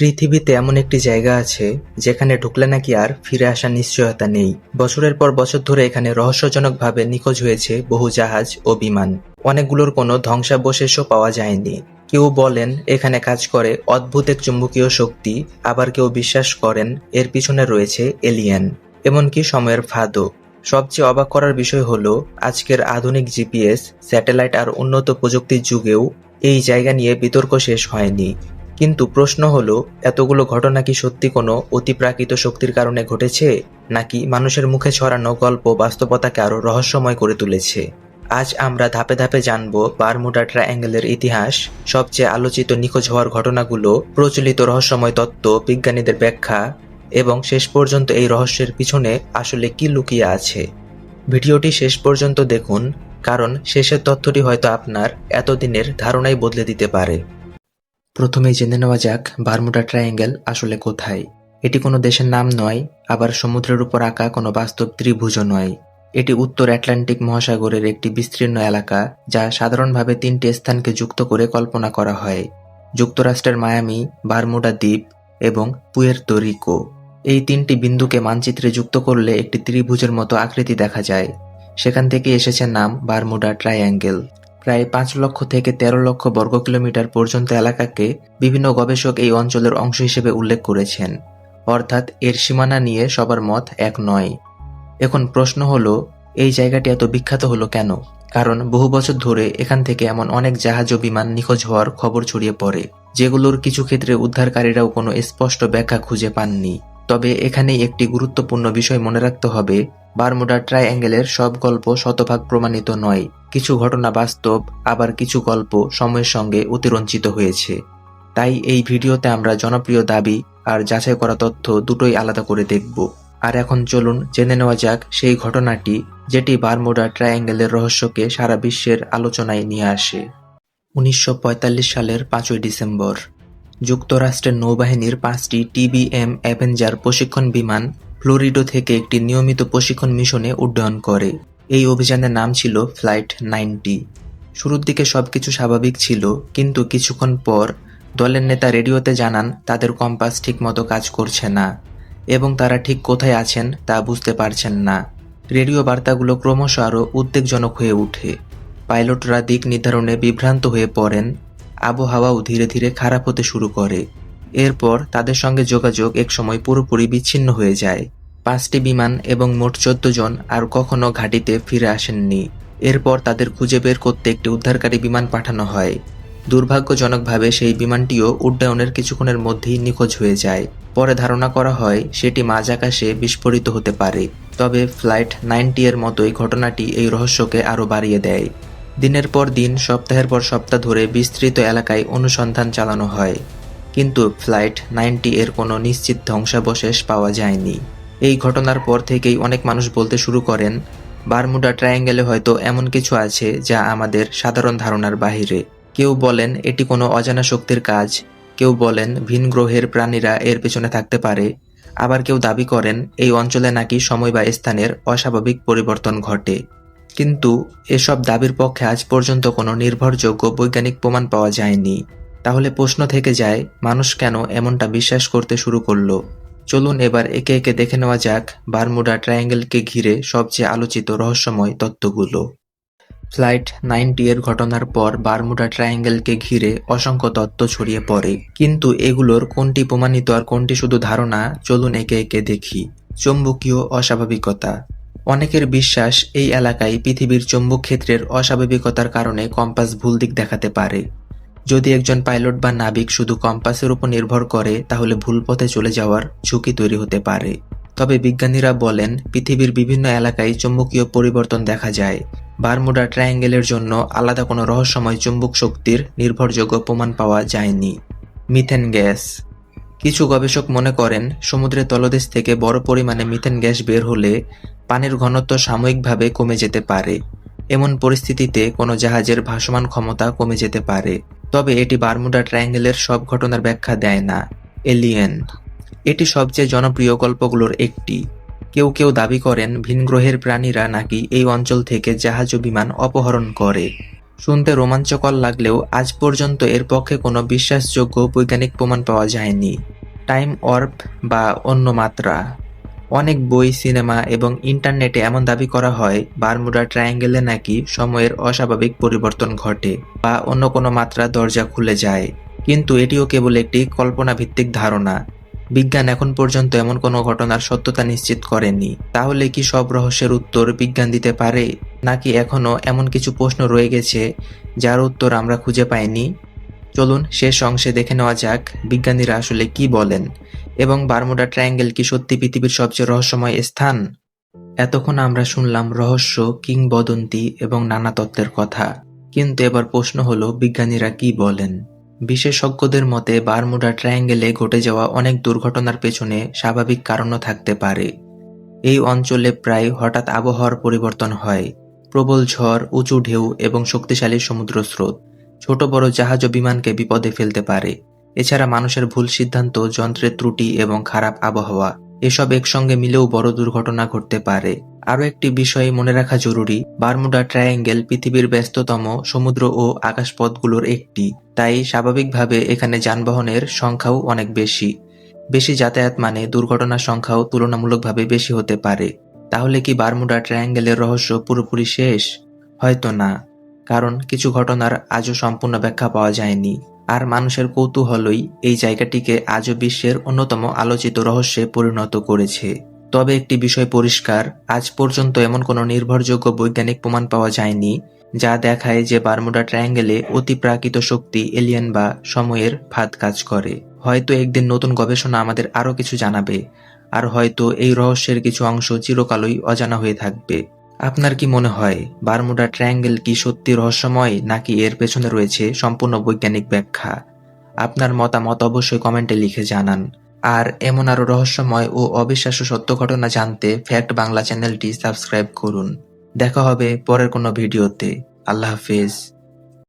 পৃথিবীতে এমন একটি জায়গা আছে যেখানে ঢুকলে নাকি আর ফিরে আসার নিশ্চয়তা নেই। বছরের পর বছর ধরে এখানে রহস্যজনকভাবে নিখোঁজ হয়েছে বহু জাহাজ ও বিমান। অনেকগুলোর কোনো ধ্বংসাবশেষও পাওয়া যায়নি। কেউ বলেন এখানে কাজ করে অদ্ভুত এক চুম্বকীয় শক্তি, আবার কেউ বিশ্বাস করেন এর পিছনে রয়েছে এলিয়েন, এমনকি সময়ের ফাঁদও। সবচেয়ে অবাক করার বিষয় হলো আজকের আধুনিক জিপিএস, স্যাটেলাইট আর উন্নত প্রযুক্তির যুগেও এই জায়গা নিয়ে বিতর্ক শেষ হয়নি। কিন্তু প্রশ্ন হলো, এতগুলো ঘটনা কি সত্যি কোনো অতিপ্রাকৃত শক্তির কারণে ঘটেছে, নাকি মানুষের মুখে ছড়ানো গল্প বাস্তবতাকে আরো রহস্যময় করে তুলেছে? আজ আমরা ধাপে ধাপে জানব বারমুডা ট্রায়াঙ্গেলের ইতিহাস, সবচেয়ে আলোচিত নিখোঁজ হওয়ার ঘটনাগুলো, প্রচলিত রহস্যময় তত্ত্ব, বিজ্ঞানীদের ব্যাখ্যা এবং শেষ পর্যন্ত এই রহস্যের পিছনে আসলে কি লুকিয়ে আছে। ভিডিওটি শেষ পর্যন্ত দেখুন, কারণ শেষের তথ্যটি হয়তো আপনার এতদিনের ধারণাই বদলে দিতে পারে। প্রথমেই জেনে নেওয়া যাক বারমুডা ট্রায়াঙ্গেল আসলে কোথায়। এটি কোনো দেশের নাম নয়, আবার সমুদ্রের উপর আঁকা কোনো বাস্তব ত্রিভুজও নয়। এটি উত্তর আটলান্টিক মহাসাগরের একটি বিস্তীর্ণ এলাকা, যা সাধারণভাবে তিনটি স্থানকে যুক্ত করে কল্পনা করা হয়: যুক্তরাষ্ট্রের মায়ামি, বারমুডা দ্বীপ এবং পুয়ের্তো রিকো। এই তিনটি বিন্দুকে মানচিত্রে যুক্ত করলে একটি ত্রিভুজের মতো আকৃতি দেখা যায়। সেখান থেকে এসেছে নাম বারমুডা ট্রায়াঙ্গেল। প্রায় 5 লক্ষ থেকে 13 লক্ষ বর্গ কিলোমিটার পর্যন্ত এলাকাকে বিভিন্ন গবেষক এই অঞ্চলের অংশ হিসেবে উল্লেখ করেছেন, অর্থাৎ এর সীমানা নিয়ে সবার মত এক নয়। এখন প্রশ্ন হলো, এই জায়গাটি এত বিখ্যাত হলো কেন? কারণ বহু বছর ধরে এখান থেকে এমন অনেক জাহাজ ও বিমান নিখোঁজ হওয়ার খবর ছড়িয়ে পড়ে, যেগুলোর কিছু ক্ষেত্রে উদ্ধারকারীরাও কোনো স্পষ্ট ব্যাখ্যা খুঁজে পাননি। তবে এখানেই একটি গুরুত্বপূর্ণ বিষয় মনে রাখতে হবে: বারমুডা ট্রায়াঙ্গেলের সব গল্প শতভাগ প্রমাণিত নয়। কিছু ঘটনা বাস্তব, আবার কিছু গল্প সময়ের সঙ্গে অতিরঞ্জিত হয়েছে। তাই এই ভিডিওতে আমরা জনপ্রিয় দাবি আর যাচাই করা তথ্য দুটোই আলাদা করে দেখব। আর এখন চলুন জেনে নেওয়া যাক সেই ঘটনাটি যেটি বারমুডা ট্রায়াঙ্গেলের রহস্যকে সারা বিশ্বের আলোচনায় নিয়ে আসে। 1945 সালের 5ই ডিসেম্বর যুক্তরাষ্ট্রের নৌবাহিনীর 5টি টিবিএম অ্যাভেঞ্জার প্রশিক্ষণ বিমান ফ্লোরিডা থেকে একটি নিয়মিত প্রশিক্ষণ মিশনে উড্ডয়ন করে। এই অভিযানের নাম ছিল ফ্লাইট 90। শুরুর দিকে সবকিছু স্বাভাবিক ছিল, কিন্তু কিছুক্ষণ পর দলের নেতা রেডিওতে জানান তাদের কম্পাস ঠিকমতো কাজ করছে না এবং তারা ঠিক কোথায় আছেন তা বুঝতে পারছেন না। রেডিও বার্তাগুলো ক্রমশ আরও উদ্বেগজনক হয়ে ওঠে। পাইলটরা দিক নির্ধারণে বিভ্রান্ত হয়ে পড়েন। আবহাওয়াও ধীরে ধীরে খারাপ হতে শুরু করে। এরপর তাদের সঙ্গে যোগাযোগ একসময় পুরোপুরি বিচ্ছিন্ন হয়ে যায়। 5টি বিমান এবং মোট 14 জন আর কখনো ঘাঁটিতে ফিরে আসেননি। এরপর তাদের খুঁজে বের করতে একটি উদ্ধারকারী বিমান পাঠানো হয়। দুর্ভাগ্যজনকভাবে সেই বিমানটিও উড্ডয়নের কিছুক্ষণের মধ্যেই নিখোঁজ হয়ে যায়। পরে ধারণা করা হয় সেটি মাঝ আকাশে বিস্ফোরিত হতে পারে। তবে ফ্লাইট 90 এর মতোই ঘটনাটি এই রহস্যকে আরও বাড়িয়ে দেয়। দিনের পর দিন, সপ্তাহের পর সপ্তাহ ধরে বিস্তৃত এলাকায় অনুসন্ধান চালানো হয়, কিন্তু ফ্লাইট 90 এর কোনো নিশ্চিত ধ্বংসাবশেষ পাওয়া যায়নি। এই ঘটনার পর থেকেই অনেক মানুষ বলতে শুরু করেন, বারমুডা ট্রায়াঙ্গেলে হয়তো এমন কিছু আছে যা আমাদের সাধারণ ধারণার বাহিরে। কেউ বলেন এটি কোনো অজানা শক্তির কাজ, কেউ বলেন ভিন গ্রহের প্রাণীরা এর পেছনে থাকতে পারে, আবার কেউ দাবি করেন এই অঞ্চলে নাকি সময় বা স্থানের অস্বাভাবিক পরিবর্তন ঘটে। কিন্তু এসব দাবির পক্ষে আজ পর্যন্ত কোনো নির্ভরযোগ্য বৈজ্ঞানিক প্রমাণ পাওয়া যায়নি। তাহলে প্রশ্ন থেকে যায়, মানুষ কেন এমনটা বিশ্বাস করতে শুরু করলো? চলুন এবার একে একে দেখে নেওয়া যাক বারমুডা ট্রায়াঙ্গেলকে ঘিরে সবচেয়ে আলোচিত রহস্যময় তত্ত্বগুলো। ফ্লাইট 90 এর ঘটনার পর বারমুডা ট্রায়াঙ্গেলকে ঘিরে অসংখ্য তত্ত্ব ছড়িয়ে পড়ে, কিন্তু এগুলোর কোনটি প্রমাণিত আর কোনটি শুধু ধারণা, চলুন একে একে দেখি। চৌম্বকীয় অস্বাভাবিকতা। অনেকের বিশ্বাস এই এলাকায় পৃথিবীর চৌম্বক ক্ষেত্রের অস্বাভাবিকতার কারণে কম্পাস ভুল দিক দেখাতে পারে। যদি একজন পাইলট বা নাবিক শুধু কম্পাসের উপর নির্ভর করে, তাহলে ভুল পথে চলে যাওয়ার ঝুঁকি তৈরি হতে পারে। তবে বিজ্ঞানীরা বলেন পৃথিবীর বিভিন্ন এলাকায় চৌম্বকীয় পরিবর্তন দেখা যায়। বারমুডা ট্রায়াঙ্গেলের জন্য আলাদা কোনো রহস্যময় চুম্বক শক্তির নির্ভরযোগ্য প্রমাণ পাওয়া যায়নি। Methane gas. কিছু গবেষক মনে করেন সমুদ্রের তলদেশ থেকে বড় পরিমাণে মিথেন গ্যাস বের হলে পানির ঘনত্ব সাময়িকভাবে কমে যেতে পারে। এমন পরিস্থিতিতে কোনো জাহাজের ভাসমান ক্ষমতা কমে যেতে পারে। তবে এটি বারমুডা ট্রায়াঙ্গেলের সব ঘটনার ব্যাখ্যা দেয় না। এলিয়েন। এটি সবচেয়ে জনপ্রিয় গল্পগুলোর একটি। কেউ কেউ দাবি করেন ভিন গ্রহের প্রাণীরা নাকি এই অঞ্চল থেকে জাহাজ ও বিমান অপহরণ করে। শুনতে রোমাঞ্চকর লাগলেও আজ পর্যন্ত এর পক্ষে কোনো বিশ্বাসযোগ্য বৈজ্ঞানিক প্রমাণ পাওয়া যায়নি। টাইম ওয়ার্প বা অন্য মাত্রা। অনেক বই, সিনেমা এবং ইন্টারনেটে এমন দাবি করা হয় বারমুডা ট্রায়াঙ্গেলে নাকি সময়ের অস্বাভাবিক পরিবর্তন ঘটে বা অন্য কোনো মাত্রা দরজা খুলে যায়। কিন্তু এটিও কেবল একটি কল্পনাভিত্তিক ধারণা। বিজ্ঞান এখন পর্যন্ত এমন কোনো ঘটনার সত্যতা নিশ্চিত করেনি। তাহলে কি সব রহস্যের উত্তর বিজ্ঞান দিতে পারে, নাকি এখনও এমন কিছু প্রশ্ন রয়ে গেছে যার উত্তর আমরা খুঁজে পাইনি? চলুন শেষ অংশে দেখে নেওয়া যাক বিজ্ঞানীরা আসলে কি বলেন এবং বারমুডা ট্রায়াঙ্গেল কি সত্যি পৃথিবীর সবচেয়ে রহস্যময় স্থান। এতক্ষণ আমরা শুনলাম রহস্য, কিংবদন্তি এবং নানা তত্ত্বের কথা, কিন্তু এবার প্রশ্ন হলো বিজ্ঞানীরা কি বলেন। বিশেষজ্ঞদের মতে বারমুডা ট্রায়াঙ্গেলে ঘটে যাওয়া অনেক দুর্ঘটনার পেছনে স্বাভাবিক কারণও থাকতে পারে। এই অঞ্চলে প্রায় হঠাৎ আবহাওয়ার পরিবর্তন হয়, প্রবল ঝড়, উঁচু ঢেউ এবং শক্তিশালী সমুদ্র স্রোত ছোট বড় জাহাজ ও বিমানকে বিপদে ফেলতে পারে। এছাড়া মানুষের ভুল সিদ্ধান্ত, যন্ত্রের ত্রুটি এবং খারাপ আবহাওয়া এসব একসঙ্গে মিলেও বড় দুর্ঘটনা ঘটতে পারে। আরও একটি বিষয় মনে রাখা জরুরি, বারমুডা ট্রায়াঙ্গেল পৃথিবীর ব্যস্ততম সমুদ্র ও আকাশপথগুলোর একটি, তাই স্বাভাবিকভাবে এখানে যানবাহনের সংখ্যাও অনেক বেশি। বেশি যাতায়াত মানে দুর্ঘটনার সংখ্যাও তুলনামূলকভাবে বেশি হতে পারে। তাহলে কি বারমুডা ট্রায়াঙ্গেলের রহস্য পুরোপুরি শেষ? হয়তো না, কারণ কিছু ঘটনার আজও সম্পূর্ণ ব্যাখ্যা পাওয়া যায়নি। আর মানুষের কৌতূহলই এই জায়গাটিকে আজও বিশ্বের অন্যতম আলোচিত রহস্যে পরিণত করেছে। তবে একটি বিষয় পরিষ্কার, আজ পর্যন্ত এমন কোনো নির্ভরযোগ্য বৈজ্ঞানিক প্রমাণ পাওয়া যায়নি যা দেখায় যে বারমুডা ট্রায়াঙ্গেলে অতিপ্রাকৃত শক্তি, এলিয়েন বা সময়ের ফাঁদ কাজ করে। হয়তো একদিন নতুন গবেষণা আমাদের আরও কিছু জানাবে, আর হয়তো এই রহস্যের কিছু অংশ চিরকালই অজানা হয়ে থাকবে। আপনার কি মনে হয় বারমুডা ট্রায়াঙ্গেল কি সত্যি রহস্যময়, নাকি এর পেছনে রয়েছে সম্পূর্ণ বৈজ্ঞানিক ব্যাখ্যা? আপনার মতামত অবশ্যই কমেন্টে লিখে জানান। আর এমন আরও রহস্যময় ও অবিশ্বাস্য সত্য ঘটনা জানতে ফ্যাক্ট বাংলা চ্যানেলটি সাবস্ক্রাইব করুন। দেখা হবে পরের কোনো ভিডিওতে। আল্লাহ হাফেজ।